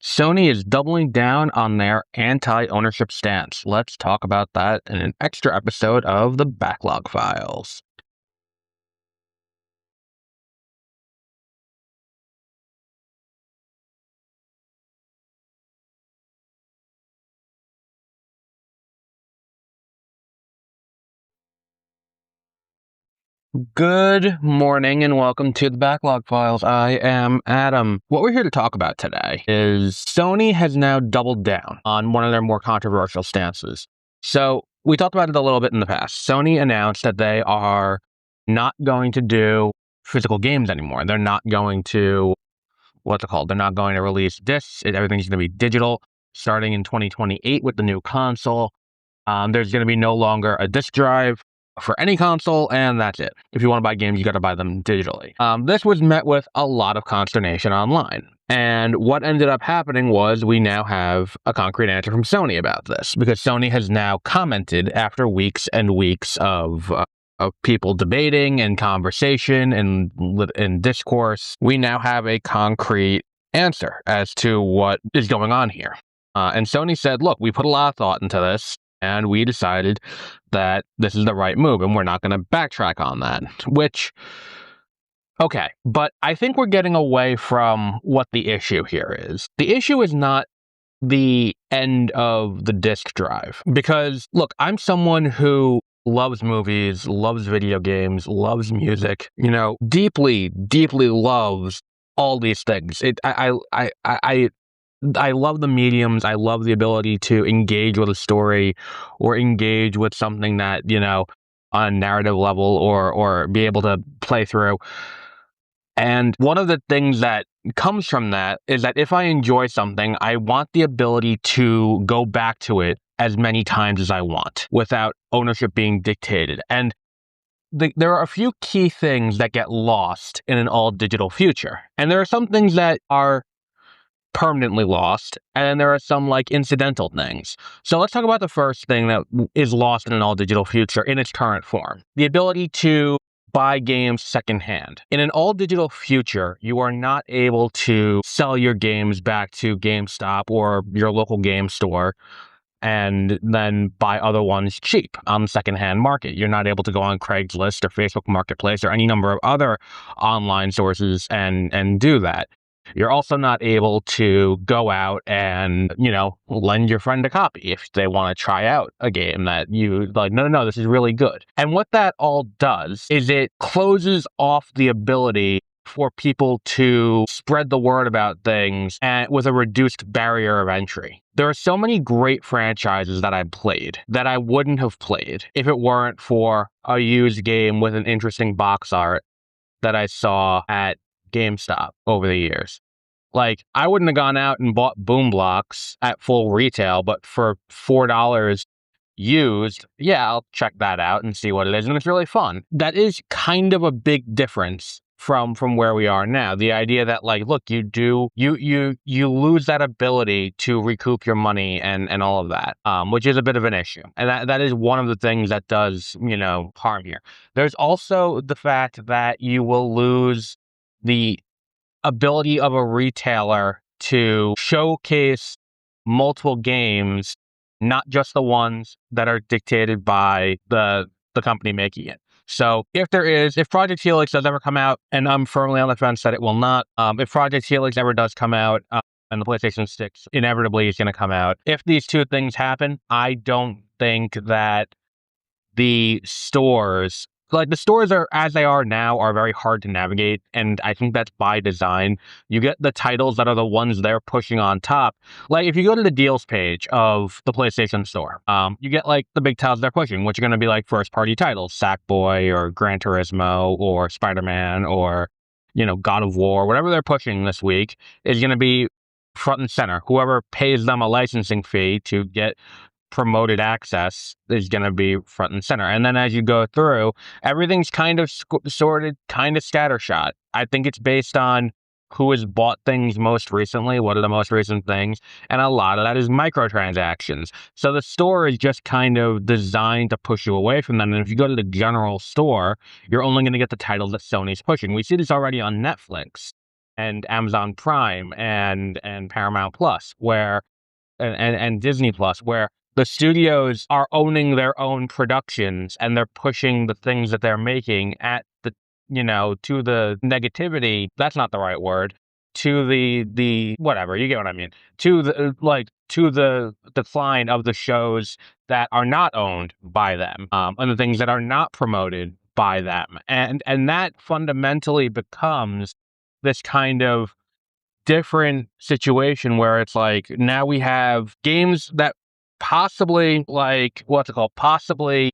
Sony is doubling down on their anti-ownership stance. Let's talk about that in an extra episode of the Backlog Files. Good morning and welcome to the Backlog Files. I am Adam. What we're here to talk about today is Sony has now doubled down on one of their more controversial stances. So we talked about it a little bit in the past. Sony announced that they are not going to do physical games anymore. They're not going to, They're not going to release discs. Everything's going to be digital starting in 2028 with the new console. There's going to be no longer a disc drive for any console, and that's it. If you want to buy games, you got to buy them digitally. This was met with a lot of consternation online. And what ended up happening was we now have a concrete answer from Sony about this, because Sony has now commented after weeks and weeks of people debating and conversation and discourse. We now have a concrete answer as to what is going on here. And Sony said, look, we put a lot of thought into this, and we decided that this is the right move, and we're not going to backtrack on that, which, okay. But I think we're getting away from what the issue here is. The issue is not the end of the disc drive, because, look, I'm someone who loves movies, loves video games, loves music, deeply, deeply loves all these things. I love the mediums. I love the ability to engage with a story or engage with something that, on a narrative level or be able to play through. And one of the things that comes from that is that if I enjoy something, I want the ability to go back to it as many times as I want without ownership being dictated. And there are a few key things that get lost in an all-digital future. And there are some things that are permanently lost, and there are some incidental things. So let's talk about the first thing that is lost in an all-digital future in its current form: the ability to buy games secondhand. In an all-digital future, you are not able to sell your games back to GameStop or your local game store and then buy other ones cheap on the secondhand market. You're not able to go on Craigslist or Facebook Marketplace or any number of other online sources and do that. You're also not able to go out and, lend your friend a copy if they want to try out a game that you no, this is really good. And what that all does is it closes off the ability for people to spread the word about things and with a reduced barrier of entry. There are so many great franchises that I played that I wouldn't have played if it weren't for a used game with an interesting box art that I saw at GameStop over the years. I wouldn't have gone out and bought Boom Blocks at full retail, but for $4 used, yeah, I'll check that out and see what it is, and it's really fun. That is kind of a big difference from where we are now. The idea that look, you lose that ability to recoup your money and all of that, which is a bit of an issue, and that is one of the things that does harm here. There's also the fact that you will lose the ability of a retailer to showcase multiple games, not just the ones that are dictated by the company making it. So if Project Helix does ever come out, and I'm firmly on the fence that it will not, if Project Helix ever does come out, and the PlayStation 6 inevitably is going to come out, if these two things happen, I don't think that the stores are, as they are now, are very hard to navigate, and I think that's by design. You get the titles that are the ones they're pushing on top. If you go to the deals page of the PlayStation Store, you get the big titles they're pushing, which are going to be first-party titles, Sackboy or Gran Turismo or Spider-Man or, God of War. Whatever they're pushing this week is going to be front and center. Whoever pays them a licensing fee to get promoted access is going to be front and center. And then as you go through, everything's kind of sorted, kind of scattershot. I think it's based on who has bought things most recently, what are the most recent things, and a lot of that is microtransactions. So the store is just kind of designed to push you away from them. And if you go to the general store, you're only going to get the titles that Sony's pushing. We see this already on Netflix. and Amazon Prime and Paramount Plus, where and Disney Plus, where the studios are owning their own productions and they're pushing the things that they're making at the, to the negativity. That's not the right word. To the whatever, you get what I mean. To the to the decline of the shows that are not owned by them, and the things that are not promoted by them, and that fundamentally becomes this kind of different situation where it's like now we have games that possibly, like, what's it called? Possibly,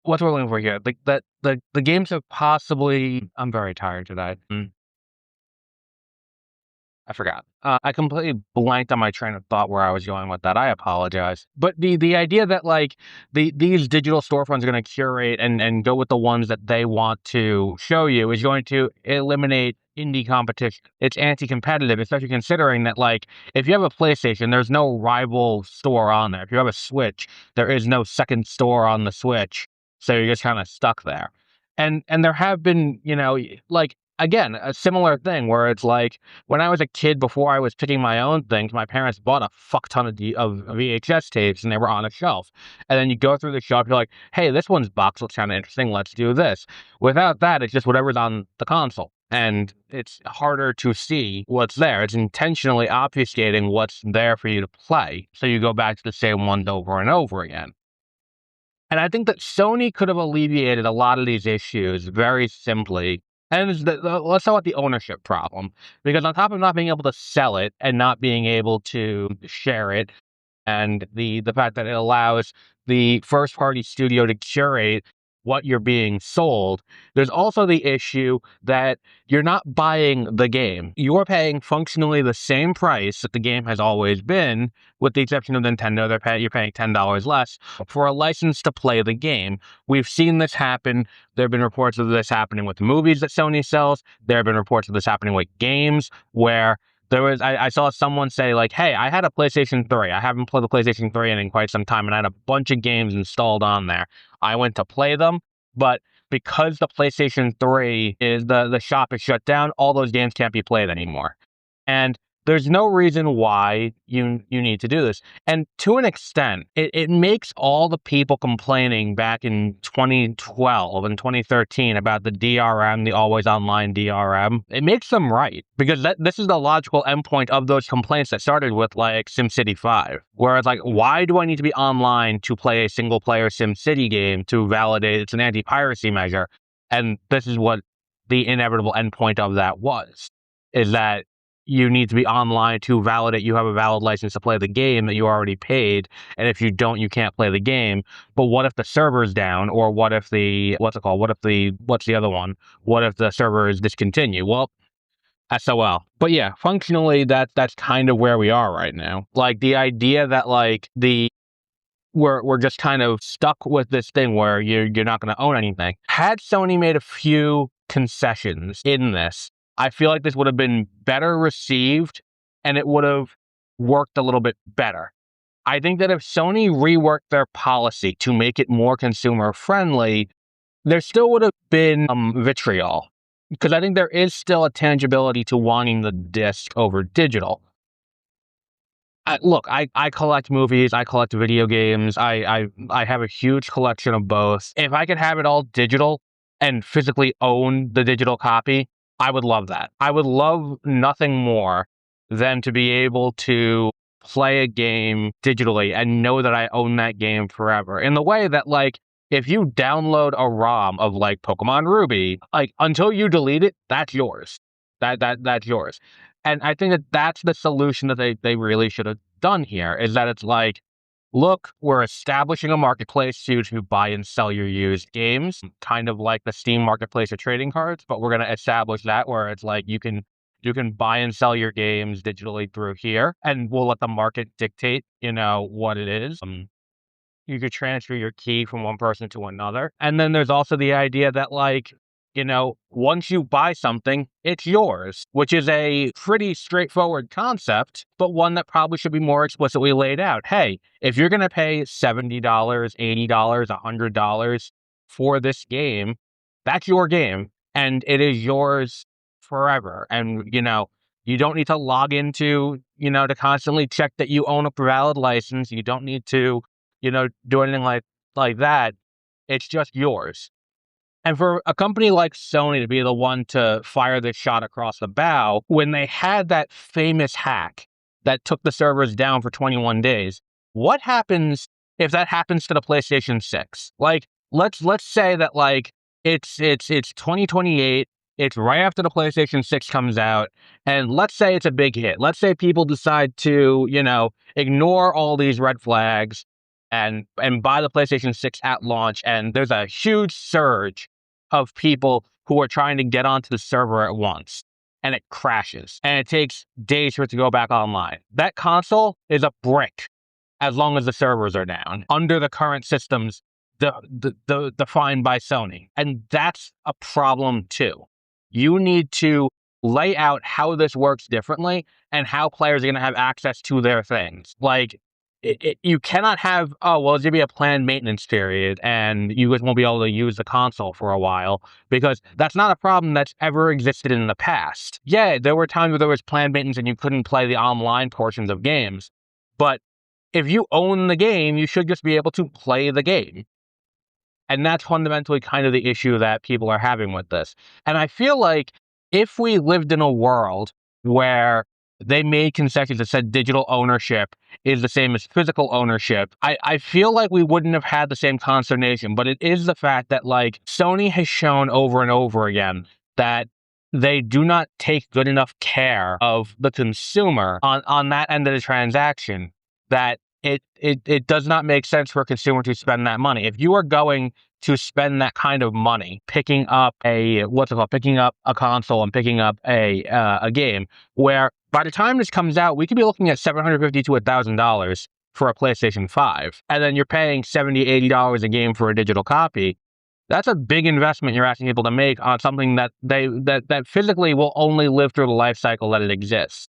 what's we're looking for here? Like that the games have possibly. I'm very tired today. I forgot. I completely blanked on my train of thought where I was going with that. I apologize. But the idea that, like, these digital storefronts are going to curate and go with the ones that they want to show you is going to eliminate indie competition. It's anti-competitive, especially considering that, like, if you have a PlayStation, there's no rival store on there. If you have a Switch, there is no second store on the Switch, so you're just kind of stuck there. And there have been, like, again, a similar thing where it's like when I was a kid, before I was picking my own things, my parents bought a fuck ton of VHS tapes and they were on a shelf. And then you go through the shelf, you're like, hey, this one's box looks kind of interesting. Let's do this. Without that, it's just whatever's on the console. And it's harder to see what's there. It's intentionally obfuscating what's there for you to play. So you go back to the same ones over and over again. And I think that Sony could have alleviated a lot of these issues very simply. And let's talk about the ownership problem. Because on top of not being able to sell it and not being able to share it, and the fact that it allows the first party studio to curate what you're being sold. There's also the issue that you're not buying the game. You're paying functionally the same price that the game has always been, with the exception of Nintendo. You're paying $10 less for a license to play the game. We've seen this happen. There have been reports of this happening with movies that Sony sells. There have been reports of this happening with games where I saw someone say, like, hey, I had a PlayStation 3. I haven't played the PlayStation 3 in quite some time, and I had a bunch of games installed on there. I went to play them, but because the PlayStation 3 is the shop is shut down, all those games can't be played anymore. And there's no reason why you need to do this. And to an extent, it makes all the people complaining back in 2012 and 2013 about the DRM, the always online DRM, it makes them right. Because this is the logical endpoint of those complaints that started with, like, SimCity 5. Where it's like, why do I need to be online to play a single player SimCity game to validate it's an anti-piracy measure? And this is what the inevitable endpoint of that was, is that you need to be online to validate you have a valid license to play the game that you already paid, and if you don't, you can't play the game. But what if the server's down, or what if what's the other one? What if the server is discontinued? Well, SOL. But yeah, functionally, that's kind of where we are right now. Like, the idea that, like, we're just kind of stuck with this thing where you're not going to own anything. Had Sony made a few concessions in this, I feel like this would have been better received and it would have worked a little bit better. I think that if Sony reworked their policy to make it more consumer friendly, there still would have been vitriol. Because I think there is still a tangibility to wanting the disc over digital. Look, I collect movies, I collect video games, I have a huge collection of both. If I could have it all digital and physically own the digital copy, I would love that. I would love nothing more than to be able to play a game digitally and know that I own that game forever. In the way that, like, if you download a ROM of, like, Pokemon Ruby, like, until you delete it, that's yours. That's yours. And I think that that's the solution that they really should have done here, is that it's like, look, we're establishing a marketplace to buy and sell your used games, kind of like the Steam marketplace of trading cards, but we're going to establish that where it's like you can buy and sell your games digitally through here, and we'll let the market dictate, what it is. You could transfer your key from one person to another. And then there's also the idea that, like, once you buy something, it's yours, which is a pretty straightforward concept, but one that probably should be more explicitly laid out. Hey, if you're going to pay $70, $80, $100 for this game, that's your game, and it is yours forever. And, you don't need to log into, to constantly check that you own a valid license. You don't need to, do anything like that. It's just yours. And for a company like Sony to be the one to fire this shot across the bow, when they had that famous hack that took the servers down for 21 days, what happens if that happens to the PlayStation 6? Like, let's say that it's 2028, it's right after the PlayStation 6 comes out, and let's say it's a big hit. Let's say people decide to, ignore all these red flags and buy the PlayStation 6 at launch, and there's a huge surge of people who are trying to get onto the server at once, and it crashes, and it takes days for it to go back online. That console is a brick as long as the servers are down under the current systems defined by Sony. And that's a problem too. You need to lay out how this works differently and how players are going to have access to their things. Like, you cannot have, oh, well, there's going to be a planned maintenance period and you guys won't be able to use the console for a while, because that's not a problem that's ever existed in the past. Yeah, there were times where there was planned maintenance and you couldn't play the online portions of games, but if you own the game, you should just be able to play the game. And that's fundamentally kind of the issue that people are having with this. And I feel like if we lived in a world where they made concessions that said digital ownership is the same as physical ownership, I feel like we wouldn't have had the same consternation. But it is the fact that, like, Sony has shown over and over again that they do not take good enough care of the consumer on that end of the transaction, that it does not make sense for a consumer to spend that money. If you are going to spend that kind of money picking up picking up a console and picking up a game, where by the time this comes out, we could be looking at $750 to $1,000 for a PlayStation 5, and then you're paying $70, $80 a game for a digital copy. That's a big investment you're asking people to make on something that that physically will only live through the life cycle that it exists.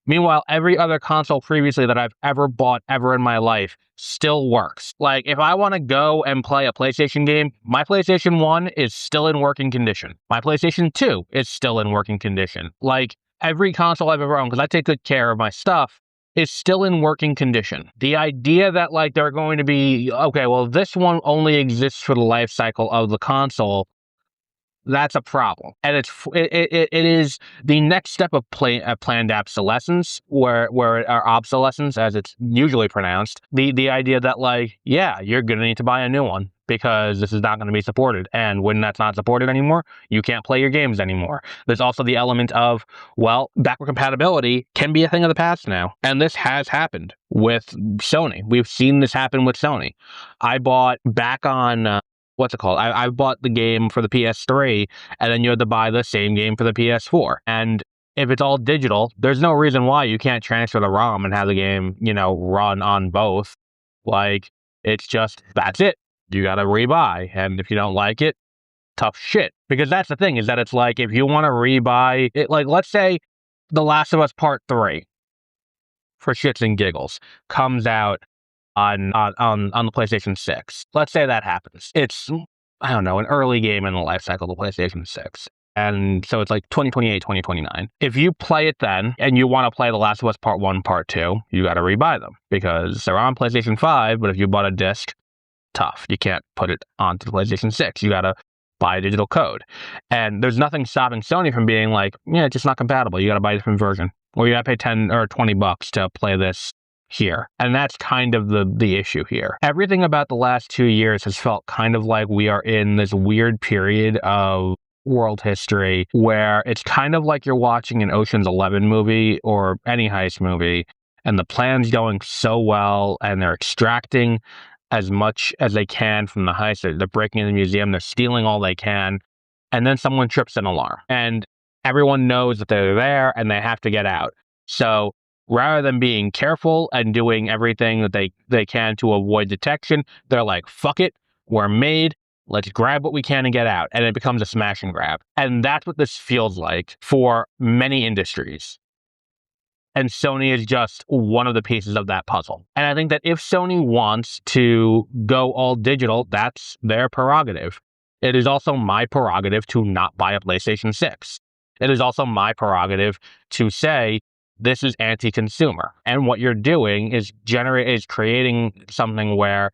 Meanwhile, every other console previously that I've ever bought ever in my life still works. Like, if I want to go and play a PlayStation game, my PlayStation 1 is still in working condition. My PlayStation 2 is still in working condition. Like, every console I've ever owned, because I take good care of my stuff, is still in working condition. The idea that, like, they're going to be, okay, well, this one only exists for the life cycle of the console, that's a problem. And it is the next step of planned obsolescence, or obsolescence, as it's usually pronounced. The idea that, like, yeah, you're going to need to buy a new one because this is not going to be supported. And when that's not supported anymore, you can't play your games anymore. There's also the element of, well, backward compatibility can be a thing of the past now. And this has happened with Sony. We've seen this happen with Sony. I bought back on... what's it called? I bought the game for the PS3, and then you had to buy the same game for the PS4. And if it's all digital, there's no reason why you can't transfer the ROM and have the game, run on both. Like, it's just, that's it. You gotta rebuy. And if you don't like it, tough shit. Because that's the thing, is that it's like, if you want to rebuy it, like, let's say The Last of Us Part 3, for shits and giggles, comes out on the PlayStation 6. Let's say that happens. It's, I don't know, an early game in the life cycle of the PlayStation 6. And so it's like 2028, 2029. If you play it then, and you want to play The Last of Us Part 1, Part 2, you got to rebuy them, because they're on PlayStation 5, but if you bought a disc, tough. You can't put it onto the PlayStation 6. You got to buy a digital code. And there's nothing stopping Sony from being like, yeah, it's just not compatible. You got to buy a different version. Or you got to pay 10 or 20 bucks to play this here. And that's kind of the issue here. Everything about the last 2 years has felt kind of like we are in this weird period of world history where it's kind of like you're watching an Ocean's 11 movie or any heist movie, and the plan's going so well, and they're extracting as much as they can from the heist. They're breaking into the museum, they're stealing all they can, and then someone trips an alarm. And everyone knows that they're there and they have to get out. So rather than being careful and doing everything that they can to avoid detection, they're like, fuck it, we're made, let's grab what we can and get out. And it becomes a smash and grab. And that's what this feels like for many industries. And Sony is just one of the pieces of that puzzle. And I think that if Sony wants to go all digital, that's their prerogative. It is also my prerogative to not buy a PlayStation 6. it is also my prerogative to say this is anti-consumer. And what you're doing is creating something where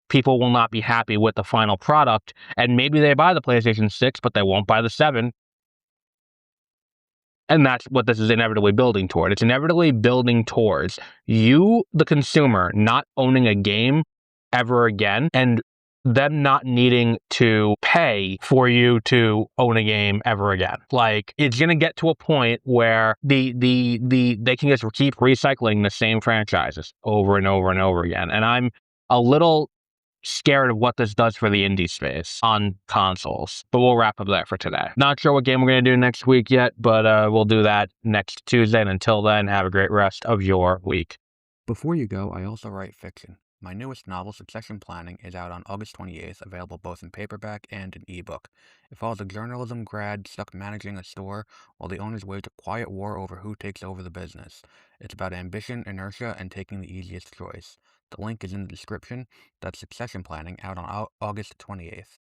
people will not be happy with the final product, and maybe they buy the PlayStation 6, but they won't buy the 7. And that's what this is inevitably building toward. It's inevitably building towards you, the consumer, not owning a game ever again, and them not needing to pay for you to own a game ever again. Like, it's gonna get to a point where they can just keep recycling the same franchises over and over and over again. And I'm a little scared of what this does for the indie space on consoles. But we'll wrap up that for today. Not sure what game we're going to do next week yet, but we'll do that next Tuesday. And until then, have a great rest of your week. Before you go, I also write fiction. My newest novel, Succession Planning, is out on August 28th, available both in paperback and an ebook. It follows a journalism grad stuck managing a store while the owners wage a quiet war over who takes over the business. It's about ambition, inertia, and taking the easiest choice. The link is in the description. That's Succession Planning, out on August 28th.